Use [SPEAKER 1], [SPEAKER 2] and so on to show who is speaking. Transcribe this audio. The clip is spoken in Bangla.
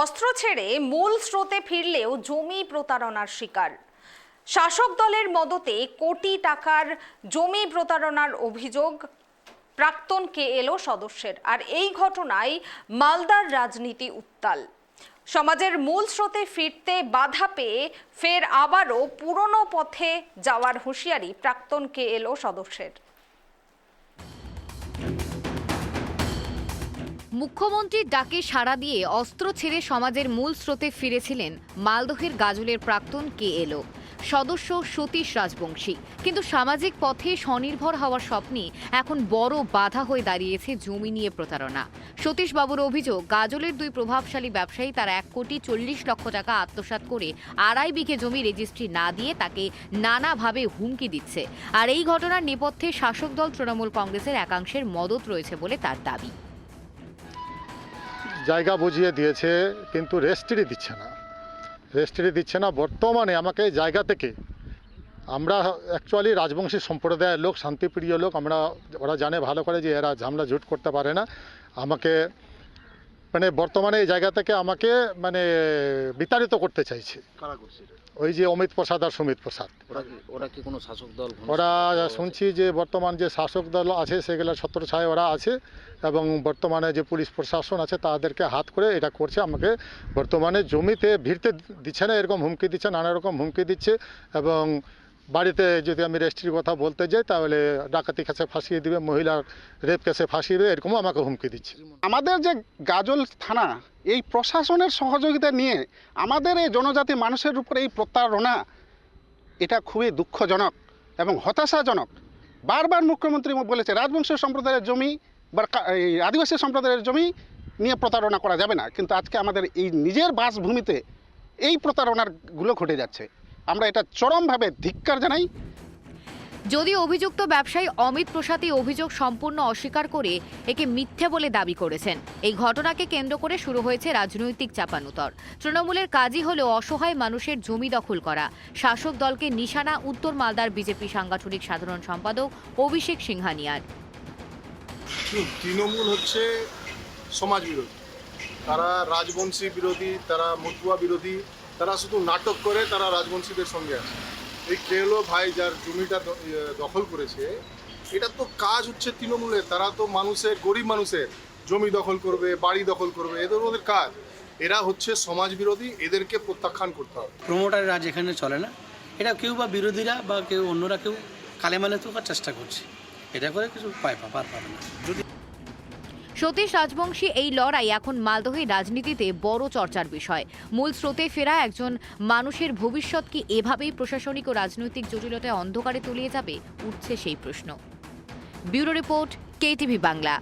[SPEAKER 1] অস্ত্র ছেড়ে মূল স্রোতে ফিরলেও জমি প্রতারণার শিকার। শাসক দলের মদতে কোটি টাকার জমি প্রতারণার অভিযোগ প্রাক্তন কেএলও সদস্যের। আর এই ঘটনায় মালদার রাজনীতি উত্তাল। সমাজের মূল স্রোতে ফিরতে বাধা পেয়ে ফের আবারও পুরনো পথে যাওয়ার হুঁশিয়ারি প্রাক্তন কেএলও সদস্যের।
[SPEAKER 2] মুখ্যমন্ত্রীর ডাকে সাড়া দিয়ে অস্ত্র ছেড়ে সমাজের মূল স্রোতে ফিরেছিলেন মালদহের গাজলের প্রাক্তন কেএলও সদস্য সতীশ রাজবংশী। কিন্তু সামাজিক পথে স্বনির্ভর হওয়ার স্বপ্নে এখন বড় বাধা হয়ে দাঁড়িয়েছে জমি নিয়ে প্রতারণা। সতীশ বাবুর অভিযোগ, গাজলের দুই প্রভাবশালী ব্যবসায়ী তারা 1,40,00,000 টাকা আত্মসাৎ করে 2.5 বিঘে জমি রেজিস্ট্রি না দিয়ে তাকে নানাভাবে হুমকি দিচ্ছে। আর এই ঘটনার নেপথ্যে শাসক দল তৃণমূল কংগ্রেসের একাংশের মদত রয়েছে বলে তার দাবি।
[SPEAKER 3] জায়গা বুঝিয়ে দিয়েছে কিন্তু রেজিস্ট্রি দিচ্ছে না। বর্তমানে আমাকে জায়গা থেকে, আমরা অ্যাকচুয়ালি রাজবংশী সম্প্রদায়ের লোক, শান্তিপ্রিয় লোক, ওরা জানে ভালো করে যে এরা ঝামেলা জুট করতে পারে না। আমাকে বর্তমানে এই জায়গা থেকে আমাকে বিতাড়িত করতে চাইছে। ওই যে অমিত প্রসাদ আর সুমিত প্রসাদ।
[SPEAKER 4] ওরা কি কোনো শাসক দল?
[SPEAKER 3] ওরা শুনছি যে বর্তমান যে শাসক দল আছে সেগুলো ছত্রছায়ায় ওরা আছে, এবং বর্তমানে যে পুলিশ প্রশাসন আছে তাদেরকে হাত করে এটা করছে। আমাকে বর্তমানে জমিতে ভিড়তে দিচ্ছে না, এরকম হুমকি দিচ্ছে, নানা রকম হুমকি দিচ্ছে। এবং বাড়িতে যদি আমি রেজিস্ট্রির কথা বলতে যাই তাহলে ডাকাতি কেসে ফাঁসিয়ে দিবে, মহিলার রেপ কেসে ফাঁসিয়ে দেবে, এরকমও আমাকে হুমকি দিচ্ছে।
[SPEAKER 5] আমাদের যে গাজল থানা, এই প্রশাসনের সহযোগিতা নিয়ে আমাদের এই জনজাতি মানুষের উপরে এই প্রতারণা, এটা খুবই দুঃখজনক এবং হতাশাজনক। বারবার মুখ্যমন্ত্রী বলেছে রাজবংশী সম্প্রদায়ের জমি বা এই আদিবাসী সম্প্রদায়ের জমি নিয়ে প্রতারণা করা যাবে না, কিন্তু আজকে আমাদের এই নিজের বাসভূমিতে এই প্রতারণাগুলো ঘটে যাচ্ছে। আমরা এটা চরমভাবে ধিক্কার জানাই।
[SPEAKER 2] যদিও অভিযুক্ত ব্যবসায়ী অমিত প্রসাদ এই অভিযোগ সম্পূর্ণ অস্বীকার করে একে মিথ্যে বলে দাবি করেছেন। এই ঘটনাকে কেন্দ্র করে শুরু হয়েছে রাজনৈতিক চাপানুতর। তৃণমূলের কাজই হলো অসহায় মানুষের জমি দখল করা। শাসক দলকে নিশানা উত্তর মালদার বিজেপি সাংগঠনিক সাধারণ সম্পাদক অভিষেক সিংহানিয়ার।
[SPEAKER 6] তৃণমূল হচ্ছে সমাজ বিরোধী, তারা রাজবংশী বিরোধী, তারা মতুয়া বিরোধী, তারা শুধু নাটক করে, তারা রাজবংশীদের সঙ্গে আছে। এই কেএলও ভাই যার জমিটা দখল করেছে, এটা তো কাজ হচ্ছে তৃণমূলের। তারা তো গরিব মানুষের জমি দখল করবে, বাড়ি দখল করবে, এদের ওদের কাজ। এরা হচ্ছে সমাজ বিরোধী, এদেরকে প্রত্যাখ্যান করতে হবে।
[SPEAKER 7] প্রমোটারের রাজ এখানে চলে না। এটা কেউ বা বিরোধীরা বা কেউ অন্যরা কেউ কালেমালে তো চেষ্টা করছে, এটা করে কিছু পাবে না।
[SPEAKER 2] সতীশ রাজবংশী এই লড়াই এখন মালদহের রাজনীতিতে বড় চর্চার বিষয়। মূল স্রোতে ফেরা একজন মানুষের ভবিষ্যৎ কি এভাবেই প্রশাসনিক ও রাজনৈতিক জটিলতায় অন্ধকারে তলিয়ে যাবে, উঠছে সেই প্রশ্ন। Bureau report, KTV Bangla.